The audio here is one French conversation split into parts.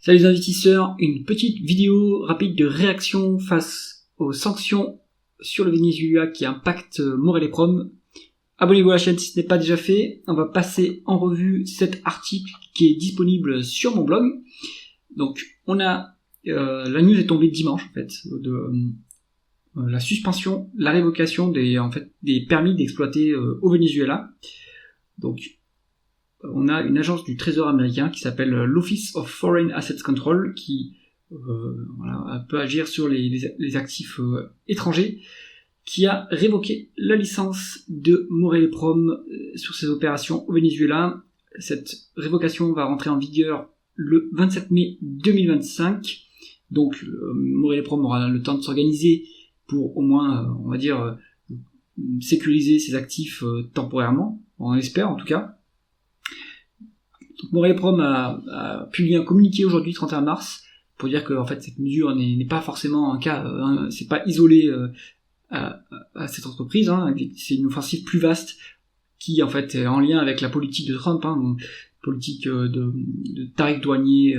Salut les investisseurs, une petite vidéo rapide de réaction face aux sanctions sur le Venezuela qui impactent Morel et Prom. Abonnez-vous à la chaîne si ce n'est pas déjà fait. On va passer en revue cet article qui est disponible sur mon blog. Donc on a la news est tombée dimanche en fait de la suspension, la révocation des permis d'exploiter au Venezuela. Donc on a une agence du Trésor américain qui s'appelle l'Office of Foreign Assets Control qui peut agir sur les actifs étrangers, qui a révoqué la licence de Morel et Prom sur ses opérations au Venezuela. Cette révocation va rentrer en vigueur le 27 mai 2025. Donc Morel et Prom aura le temps de s'organiser pour au moins, sécuriser ses actifs temporairement, on l'espère en tout cas. Donc, Morel et Prom a publié un communiqué aujourd'hui, 31 mars, pour dire que en fait cette mesure n'est pas forcément un cas, c'est pas isolé à cette entreprise, c'est une offensive plus vaste qui en fait est en lien avec la politique de Trump, politique de tarifs douaniers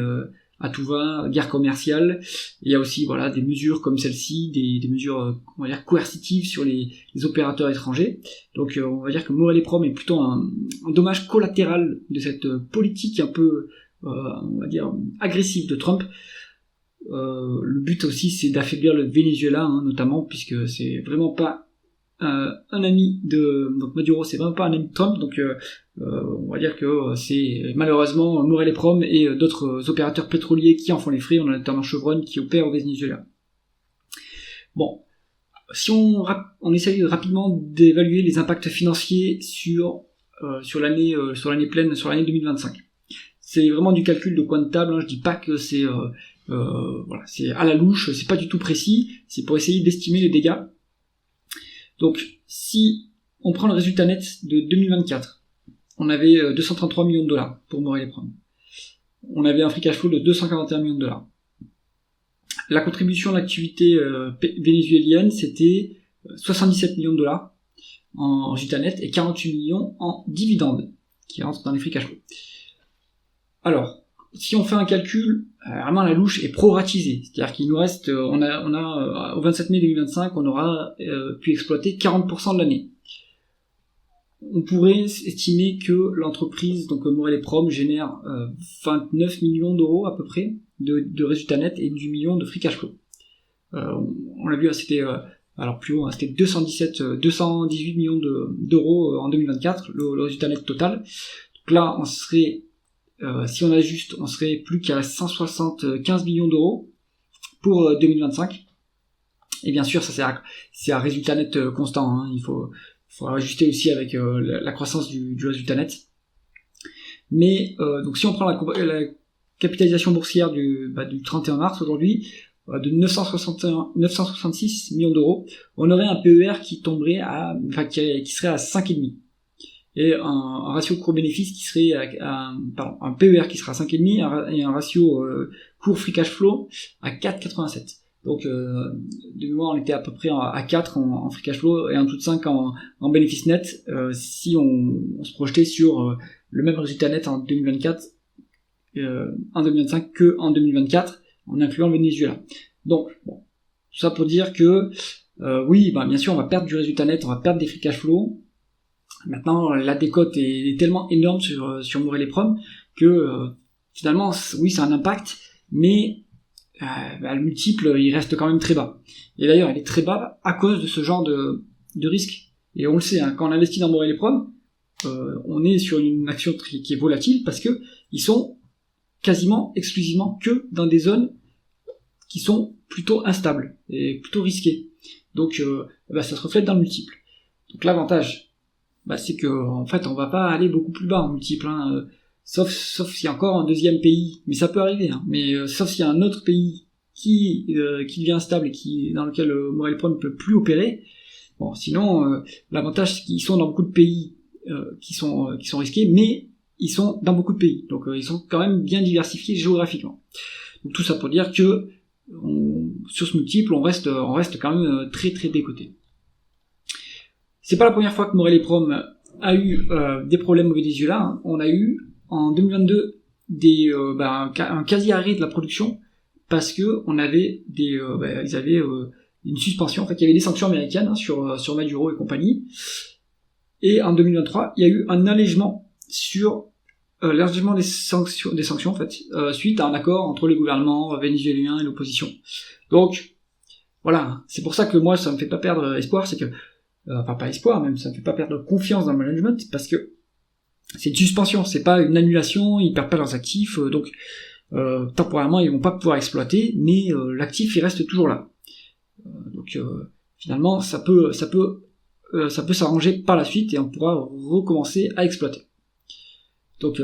à tout va, guerre commerciale. Il y a aussi des mesures comme celle-ci, des mesures coercitives sur les opérateurs étrangers. Donc on va dire que Morel et Prom est plutôt un dommage collatéral de cette politique un peu agressive de Trump. Le but aussi c'est d'affaiblir le Venezuela, notamment, puisque c'est vraiment pas un ami donc Maduro, c'est vraiment pas un ami de Trump, donc on va dire que c'est malheureusement Morel et Prom et d'autres opérateurs pétroliers qui en font les frais. On a notamment Chevron qui opère au Venezuela. Bon, si on essaye rapidement d'évaluer les impacts financiers sur l'année pleine, sur l'année 2025. C'est vraiment du calcul de coin de table, je dis pas que c'est c'est à la louche, c'est pas du tout précis, c'est pour essayer d'estimer les dégâts. Donc, si on prend le résultat net de 2024, on avait 233 millions de dollars pour Morel et Prom. On avait un free cash flow de 241 millions de dollars. La contribution de l'activité vénézuélienne, c'était 77 millions de dollars en résultat net et 48 millions en dividendes qui rentrent dans les free cash flow. Alors, si on fait un calcul, vraiment la louche est proratisée, c'est-à-dire qu'il nous reste, on a au 27 mai 2025, on aura pu exploiter 40% de l'année. On pourrait estimer que l'entreprise, donc Morel et Prom, génère 29 millions d'euros à peu près de résultats nets et 10 millions de free cash flow. On l'a vu, c'était plus haut, c'était 218 millions d'euros en 2024, le résultat net total. Donc là, on serait si on ajuste, on serait plus qu'à 175 millions d'euros pour 2025. Et bien sûr, ça c'est un résultat net constant. Il faut ajuster aussi avec la croissance du résultat net. Mais donc si on prend la capitalisation boursière du 31 mars aujourd'hui, de 966 millions d'euros, on aurait un PER qui tomberait qui serait à 5,5. Et un ratio court-bénéfice qui serait un PER qui sera à 5,5 et un ratio court free cash flow à 4,87. Donc de mémoire on était à peu près à 4 en free cash flow et en dessous de 5 en bénéfice net si on se projetait sur le même résultat net en 2024 en 2025 que en 2024 en incluant le Venezuela. Donc tout ça pour dire que bien sûr on va perdre du résultat net, on va perdre des free cash flow. Maintenant, la décote est tellement énorme sur Morel et Prom que finalement, oui, c'est un impact, mais le multiple, il reste quand même très bas. Et d'ailleurs, il est très bas à cause de ce genre de risque. Et on le sait, quand on investit dans Morel et Prom, on est sur une action qui est volatile parce que ils sont quasiment exclusivement que dans des zones qui sont plutôt instables et plutôt risquées. Donc, ça se reflète dans le multiple. Donc l'avantage, c'est que en fait on va pas aller beaucoup plus bas en multiple, sauf s'il y a encore un deuxième pays, mais ça peut arriver, mais sauf s'il y a un autre pays qui devient instable et dans lequel Morel et Prom ne peut plus opérer. Bon, sinon l'avantage c'est qu'ils sont dans beaucoup de pays qui sont risqués, mais ils sont dans beaucoup de pays, donc ils sont quand même bien diversifiés géographiquement. Donc tout ça pour dire que sur ce multiple on reste quand même très très décoté. C'est pas la première fois que Morel et Prom a eu des problèmes au Venezuela. On a eu en 2022 un quasi-arrêt de la production parce que on avait ils avaient une suspension. En fait, il y avait des sanctions américaines sur Maduro et compagnie. Et en 2023, il y a eu un allègement sur l'allègement des sanctions en fait, suite à un accord entre les gouvernements vénézuéliens et l'opposition. Donc voilà, c'est pour ça que moi ça me fait pas perdre espoir, c'est que pas espoir même, ça me fait pas perdre confiance dans le management parce que c'est une suspension, c'est pas une annulation, ils perdent pas leurs actifs, donc temporairement ils vont pas pouvoir exploiter, mais l'actif il reste toujours là. Donc finalement ça peut s'arranger par la suite et on pourra recommencer à exploiter. Donc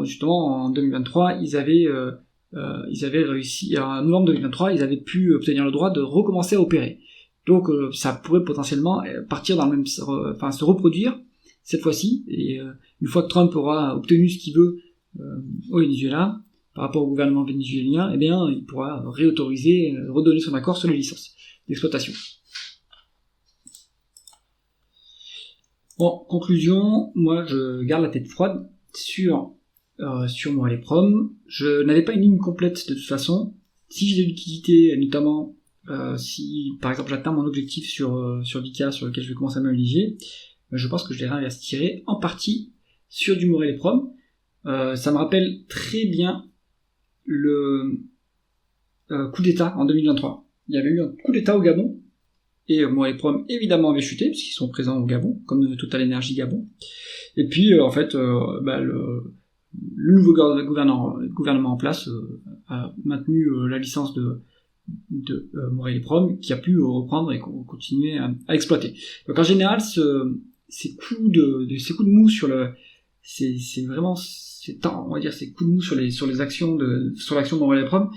justement en 2023 ils avaient réussi, en novembre 2023 ils avaient pu obtenir le droit de recommencer à opérer. Donc ça pourrait potentiellement partir dans le même, se reproduire cette fois-ci, et une fois que Trump aura obtenu ce qu'il veut au Venezuela par rapport au gouvernement vénézuélien, eh bien il pourra réautoriser, redonner son accord sur les licences d'exploitation. Bon, conclusion, moi je garde la tête froide sur Morel et Prom. Je n'avais pas une ligne complète de toute façon. Si j'ai des liquidités, notamment si par exemple j'atteins mon objectif sur Vika, sur lequel je vais commencer à m'obliger, je pense que je les réinvestirai en partie sur du Morel et Prom. Ça me rappelle très bien le coup d'État en 2023. Il y avait eu un coup d'État au Gabon, et Morel et Prom évidemment avait chuté, puisqu'ils sont présents au Gabon, comme Total Energy Gabon. Et puis en fait, le nouveau gouvernement en place a maintenu la licence de Morel et Prom, qui a pu reprendre et continuer à exploiter. Donc en général, ces coups de mou sur les actions sur l'action de Morel et Prom,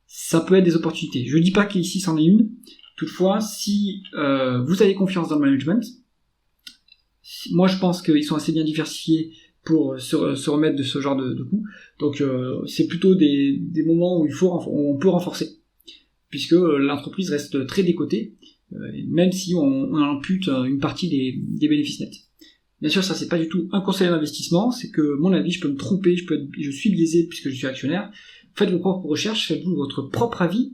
ça peut être des opportunités. Je dis pas qu'ici c'en est une. Toutefois, si vous avez confiance dans le management, moi je pense qu'ils sont assez bien diversifiés pour se remettre de ce genre de coups. Donc c'est plutôt des moments où on peut renforcer, puisque l'entreprise reste très décotée, même si on ampute une partie des bénéfices nets. Bien sûr, ça c'est pas du tout un conseil d'investissement, c'est que mon avis, je peux me tromper, je suis biaisé puisque je suis actionnaire. Faites vos propres recherches, faites-vous votre propre avis.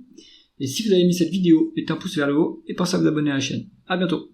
Et si vous avez aimé cette vidéo, mettez un pouce vers le haut et pensez à vous abonner à la chaîne. À bientôt.